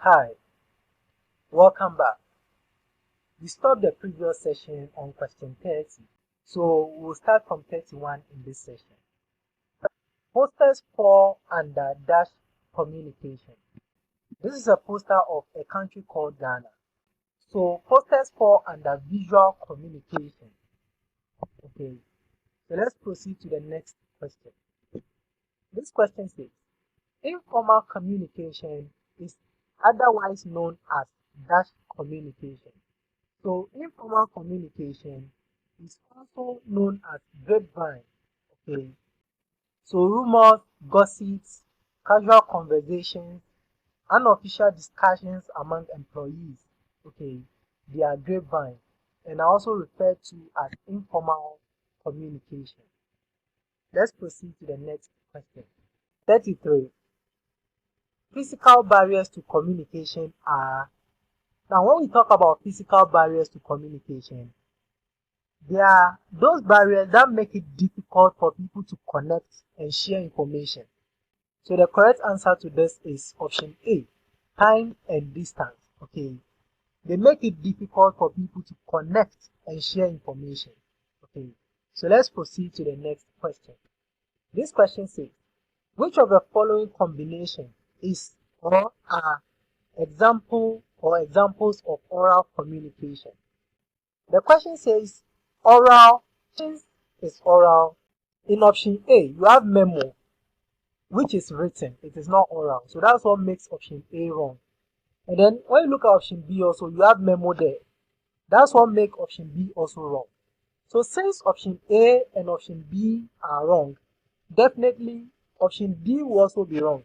Hi, welcome back. We stopped the previous session on question 30, so we'll start from 31 in this session. Posters fall under dash communication. This is a poster of a country called Ghana. So posters fall under visual communication. Okay, so let's proceed to the next question. This question says, informal communication is otherwise known as dash communication. So informal communication is also known as grapevine. Okay. So rumors, gossips, casual conversations, unofficial discussions among employees. Okay, they are grapevine and are also referred to as informal communication. Let's proceed to the next question. 33. Physical barriers to communication are. Now, when we talk about physical barriers to communication, there are those barriers that make it difficult for people to connect and share information. So the correct answer to this is option A, time and distance. Okay, they make it difficult for people to connect and share information. Okay, so let's proceed to the next question. This question says, which of the following combination is or are example or examples of oral communication? The question says oral is oral. In option A, you have memo, which is written. It is not oral. So that's what makes option A wrong. And then when you look at option B also, you have memo there. That's what makes option B also wrong. So since option A and option B are wrong, definitely option D will also be wrong.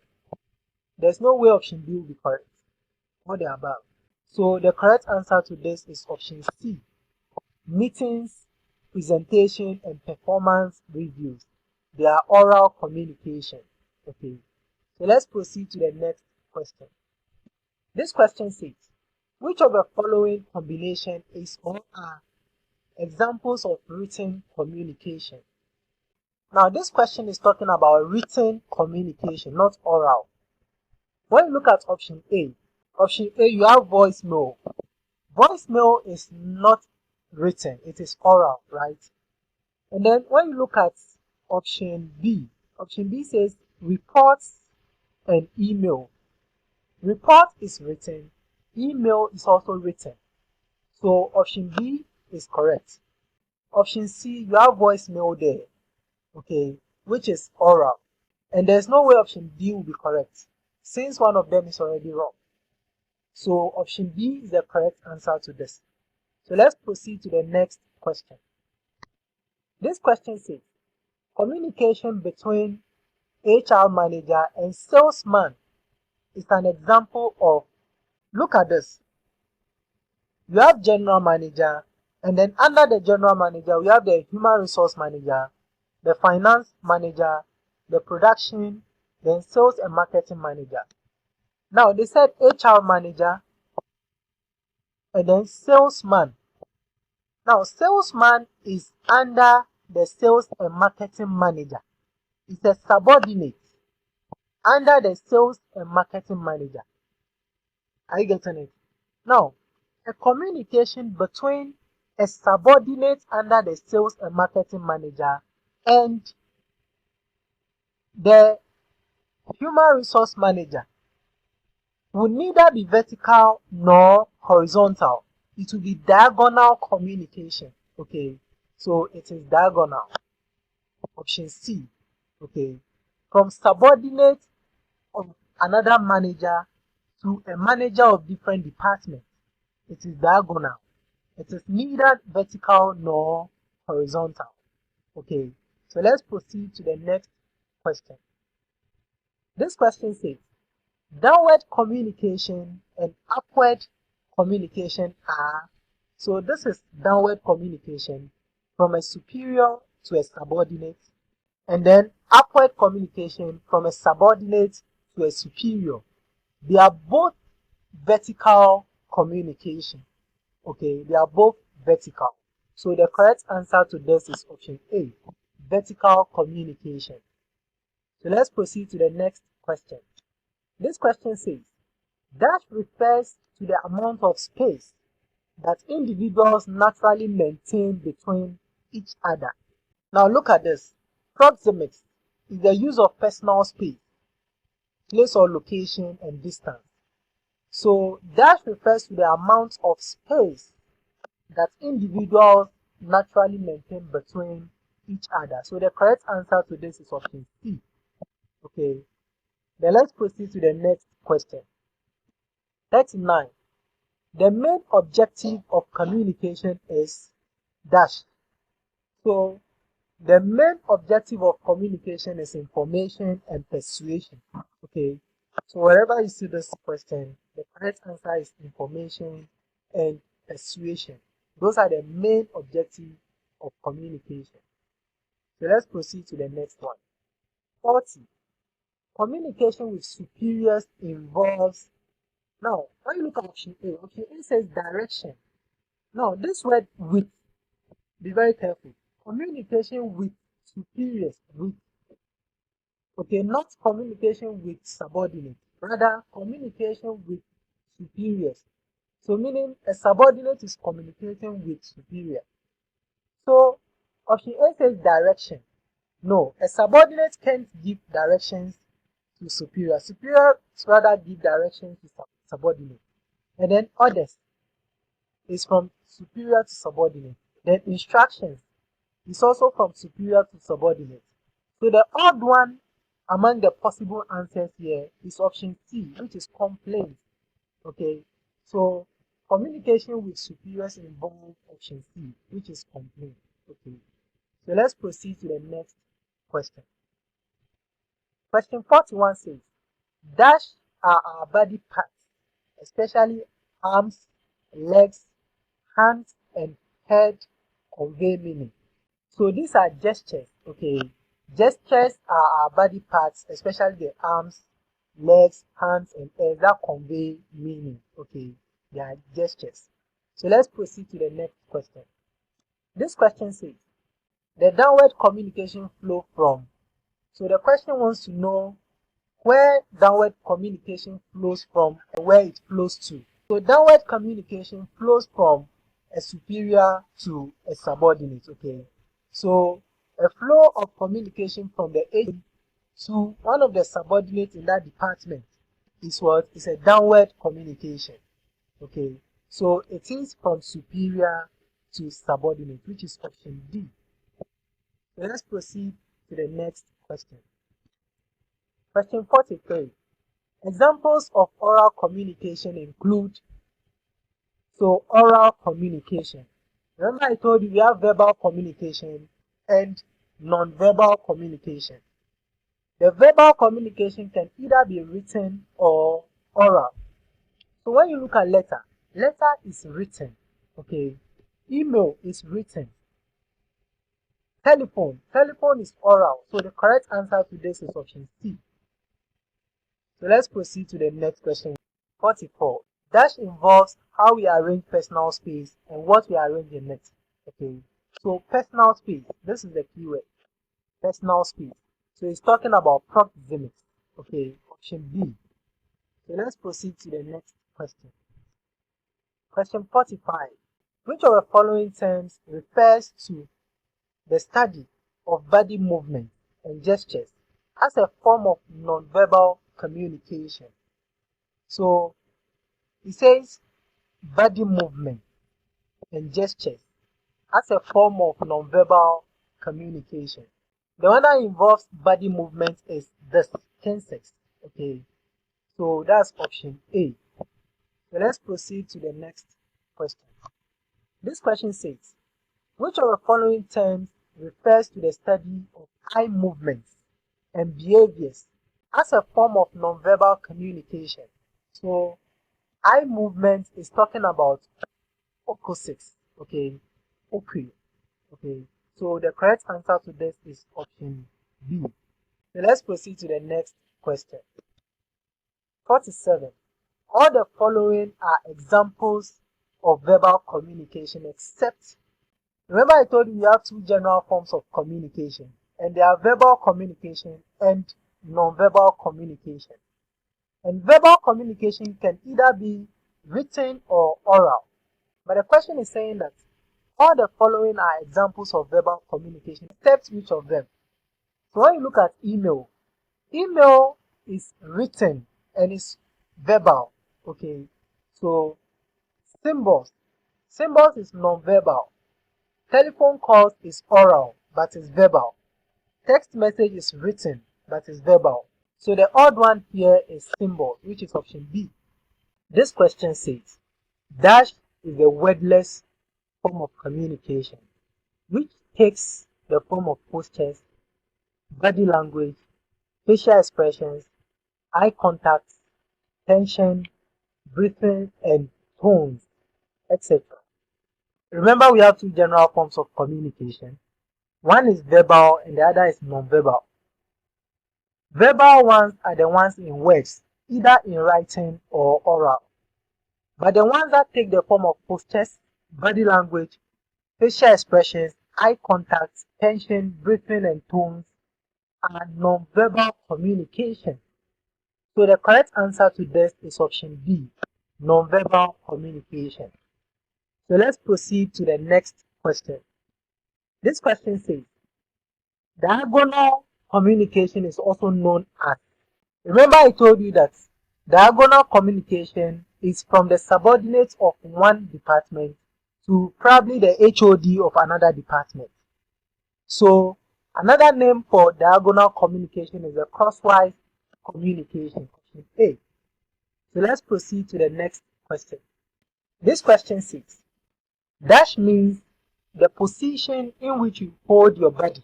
There's no way option B will be correct. Or the above. So the correct answer to this is option C. Meetings, presentation, and performance reviews. They are oral communication. Okay. So let's proceed to the next question. This question says, which of the following combination is or are examples of written communication? Now this question is talking about written communication, not oral. When you look at option A you have voicemail. Voicemail is not written, it is oral, right? And then when you look at option B says reports and email. Report is written, email is also written. So option B is correct. Option C, you have voicemail there, okay, which is oral. And there's no way option D will be correct, since one of them is already wrong. So option B is the correct answer to this. So let's proceed to the next question. This question says, communication between HR manager and salesman is an example of, look at this. You have general manager, and then under the general manager, we have the human resource manager, the finance manager, the production, then sales and marketing manager. Now, they said HR manager, and then salesman. Now, salesman is under the sales and marketing manager. It's a subordinate under the sales and marketing manager. Are you getting it? Now, a communication between a subordinate under the sales and marketing manager and the human resource manager will neither be vertical nor horizontal. It will be diagonal communication. Okay, so it is diagonal. Option C. Okay, from subordinate of another manager to a manager of different departments. It is diagonal. It is neither vertical nor horizontal. Okay, so let's proceed to the next question. This question says, downward communication and upward communication are, so this is downward communication from a superior to a subordinate, and then upward communication from a subordinate to a superior. They are both vertical communication. Okay, they are both vertical. So the correct answer to this is option A, vertical communication. So let's proceed to the next question. This question says, Dash refers to the amount of space that individuals naturally maintain between each other. Now look at this. Proxemics is the use of personal space, place or location, and distance. So dash refers to the amount of space that individuals naturally maintain between each other. So the correct answer to this is option C. Okay. Then let's proceed to the next question. 39. The main objective of communication is dash. So the main objective of communication is information and persuasion. Okay. So wherever you see this question, the correct answer is information and persuasion. Those are the main objectives of communication. So let's proceed to the next one. 40. Communication with superiors involves. Now, when you look at option A says direction. Now, this word with, be very careful. Communication with superiors, with, okay, not communication with subordinates, rather communication with superiors. So meaning a subordinate is communicating with superior. So option A says direction. No, a subordinate can't give directions to superior. Superior rather give directions to subordinate. And then orders is from superior to subordinate. Then instructions is also from superior to subordinate. So the odd one among the possible answers here is option C, which is complaint. Okay, so communication with superiors involves option C, which is complaint. Okay, so let's proceed to the next question. Question 41 says, dash are our body parts, especially arms, legs, hands, and head convey meaning. So these are gestures, okay. Gestures are our body parts, especially the arms, legs, hands, and head that convey meaning, okay. They are gestures. So let's proceed to the next question. This question says, the downward communication flow from. So the question wants to know where downward communication flows from and where it flows to. So downward communication flows from a superior to a subordinate, okay. So a flow of communication from the agent to one of the subordinates in that department is what? Is a downward communication, okay. So it is from superior to subordinate, which is option D. So let's proceed to the next question. Question 43. Examples of oral communication include, so oral communication. Remember I told you we have verbal communication and non-verbal communication. The verbal communication can either be written or oral. So when you look at letter is written, okay. Email is written. Telephone is oral. So the correct answer to this is option C. So let's proceed to the next question. 44. Dash involves how we arrange personal space and what we arrange in it. Okay. So personal space, this is the keyword. Personal space. So it's talking about proxemics. Okay. Option B. So let's proceed to the next question. Question 45. Which of the following terms refers to the study of body movement and gestures as a form of nonverbal communication? So it says body movement and gestures as a form of nonverbal communication. The one that involves body movement is the kinesics. Okay, so that's option A. So let's proceed to the next question. This question says, which of the following terms refers to the study of eye movements and behaviors as a form of nonverbal communication? So eye movement is talking about opposites, okay, okay, okay. So the correct answer to this is option B. So let's proceed to the next question. 47. All the following are examples of verbal communication except, remember I told you we have two general forms of communication, and they are verbal communication and non-verbal communication. And verbal communication can either be written or oral. But the question is saying that all the following are examples of verbal communication, except which of them. So when you look at email, email is written and is verbal. Okay, so symbols is non-verbal. Telephone calls is oral but is verbal. Text message is written but is verbal. So the odd one here is symbol, which is option B. This question says, dash is a wordless form of communication, which takes the form of postures, body language, facial expressions, eye contact, tension, breathing, and tones, etc. Remember, we have two general forms of communication. One is verbal and the other is non-verbal. Verbal ones are the ones in words, either in writing or oral. But the ones that take the form of postures, body language, facial expressions, eye contact, tension, breathing, and tones are non-verbal communication. So the correct answer to this is option B, non-verbal communication. So let's proceed to the next question. This question says, diagonal communication is also known as. Remember I told you that diagonal communication is from the subordinates of one department to probably the HOD of another department. So another name for diagonal communication is a crosswise communication, question A. So let's proceed to the next question. This question says, dash means the position in which you hold your body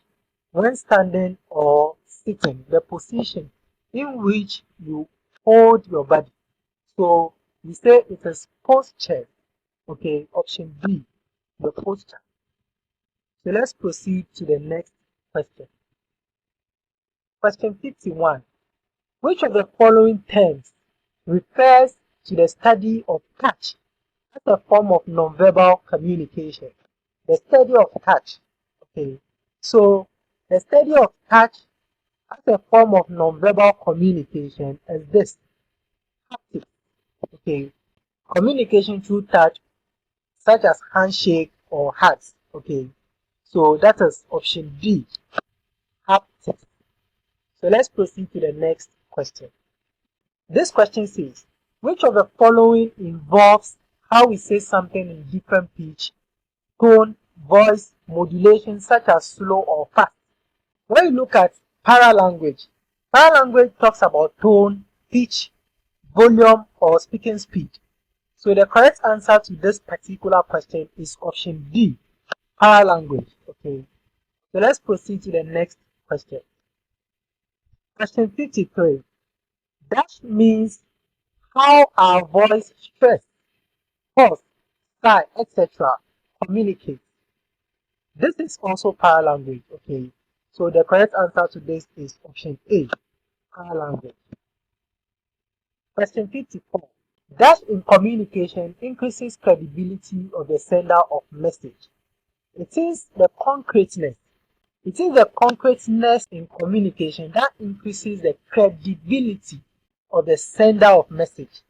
when standing or sitting, the position in which you hold your body. So we say it is posture. Okay, option B, the posture. So let's proceed to the next question. Question 51. Which of the following terms refers to the study of touch as a form of nonverbal communication? The study of touch. Okay, so the study of touch as a form of nonverbal communication is this: haptics. Okay, communication through touch, such as handshake or hugs. Okay, so that is option D, haptics. So let's proceed to the next question. This question says, which of the following involves how we say something in different pitch, tone, voice, modulation, such as slow or fast? When you look at paralanguage, paralanguage talks about tone, pitch, volume, or speaking speed. So the correct answer to this particular question is option D, paralanguage. Okay, so let's proceed to the next question. Question 53. That means how our voice, stress, pause, sigh, etc. communicate. This is also paralanguage. Okay, so the correct answer to this is option A, paralanguage. Question 54. Dash in communication increases credibility of the sender of message. It is the concreteness. It is the concreteness in communication that increases the credibility of the sender of message.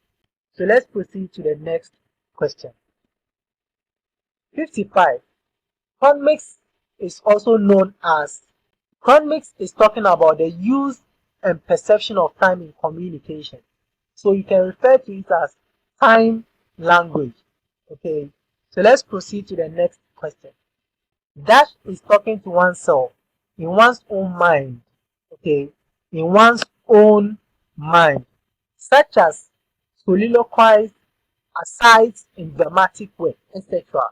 So let's proceed to the next question. 55. Proxemics is also known as. Proxemics is talking about the use and perception of time in communication. So you can refer to it as time language. Okay, so let's proceed to the next question. Dash is talking to oneself in one's own mind. Okay, in one's own mind, such as soliloquize, asides in dramatic way, etc.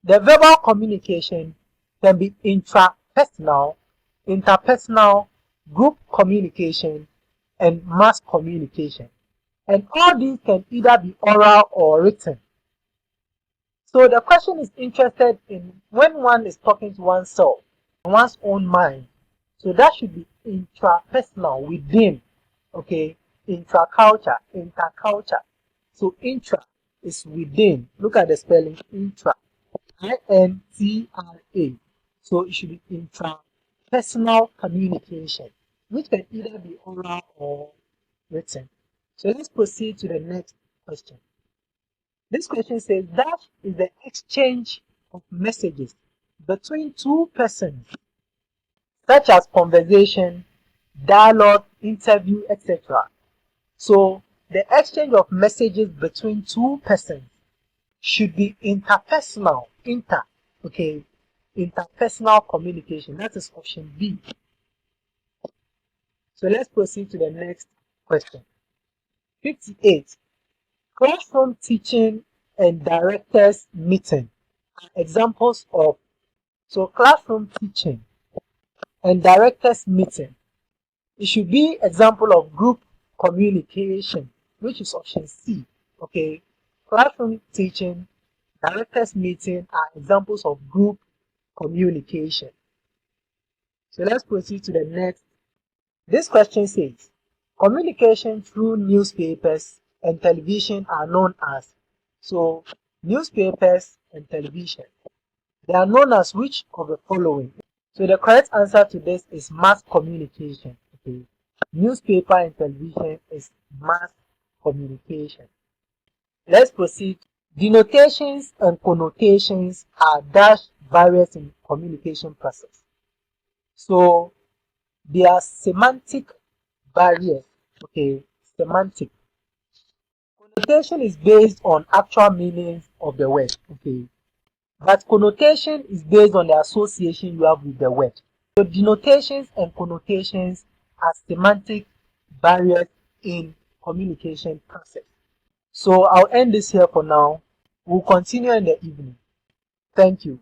The verbal communication can be intrapersonal, interpersonal, group communication, and mass communication. And all these can either be oral or written. So the question is interested in when one is talking to oneself, one's own mind. So that should be intrapersonal, within. Okay, intraculture, interculture. So intra is within. Look at the spelling, intra. INTRA. So it should be intrapersonal communication, which can either be oral or written. So let's proceed to the next question. This question says that is the exchange of messages between two persons, such as conversation, dialogue, interview, etc. So the exchange of messages between two persons should be interpersonal, interpersonal communication. That is option B. So let's proceed to the next question. 58. Classroom teaching and directors meeting are examples of, so classroom teaching and directors meeting, it should be example of group communication, which is option C. Okay, classroom teaching, directors meeting are examples of group communication. So let's proceed to the next. This question says, communication through newspapers and television are known as, so newspapers and television, they are known as which of the following? So the correct answer to this is mass communication. Okay, newspaper and television is mass communication. Let's proceed. Denotations and connotations are dash barriers in communication process. So they are semantic barriers. Okay, semantic. Connotation is based on actual meanings of the word. Okay, but connotation is based on the association you have with the word. So denotations and connotations are semantic barriers in communication process. So I'll end this here for now. We'll continue in the evening. Thank you.